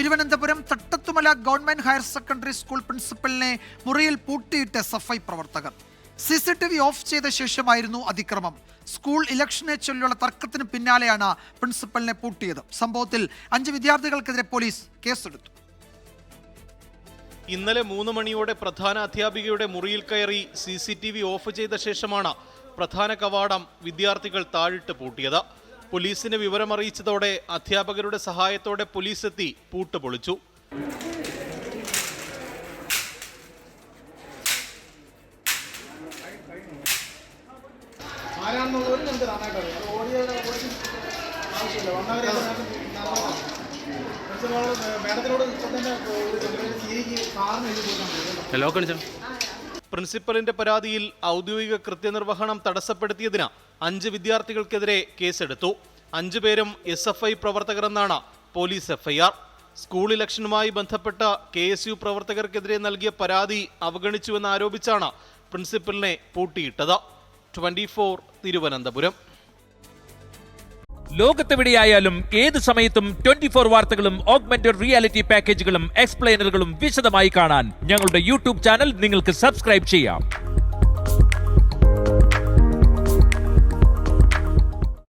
Thiruvananthapuram Thattathumala government higher secondary school പ്രിൻസിപ്പലിനെ മുറിയിൽ പൂട്ടിയിട്ട് SFI പ്രവർത്തകർ. CCTV ഓഫ് ചെയ്ത ശേഷമായിരുന്നു അതിക്രമം. സ്കൂൾ ഇലക്ഷനെ ചൊല്ലിയുള്ള തർക്കത്തിന് പിന്നാലെയാണ് പ്രിൻസിപ്പലിനെ പൂട്ടിയത്. സംഭവത്തിൽ 5 വിദ്യാർത്ഥികൾക്കെതിരെ പോലീസ് കേസെടുത്തു. ഇന്നലെ 3 മണിയോടെ പ്രധാന അധ്യാപികയുടെ മുറിയിൽ കയറി CCTV ഓഫ് ചെയ്ത ശേഷമാണ് പ്രധാന കവാടം വിദ്യാർത്ഥികൾ താഴിട്ട് പൂട്ടിയത്. പോലീസിന് വിവരമറിയിച്ചതോടെ അധ്യാപകരുടെ സഹായത്തോടെ പോലീസ് എത്തി പൂട്ട് പൊളിച്ചു. പ്രിൻസിപ്പലിന്റെ പരാതിയിൽ ഔദ്യോഗിക കൃത്യനിർവഹണം തടസ്സപ്പെടുത്തിയതിന് 5 വിദ്യാർത്ഥികൾക്കെതിരെ കേസെടുത്തു. 5 പേരും SFI പ്രവർത്തകരെന്നാണ് പോലീസ് FIR. സ്കൂൾ ഇലക്ഷനുമായി ബന്ധപ്പെട്ട KSU പ്രവർത്തകർക്കെതിരെ നൽകിയ പരാതി അവഗണിച്ചുവെന്നാരോപിച്ചാണ് പ്രിൻസിപ്പലിനെ പൂട്ടിയിട്ടത്. 24 തിരുവനന്തപുരം. ലോകത്തെവിടെയായാലും ഏത് സമയത്തും 24 വാർത്തകളും ഓഗ്മെന്റഡ് റിയാലിറ്റി പാക്കേജുകളും എക്സ്പ്ലെയിനറുകളും വിശദമായി കാണാൻ ഞങ്ങളുടെ YouTube ചാനൽ നിങ്ങൾക്ക് സബ്സ്ക്രൈബ് ചെയ്യാം.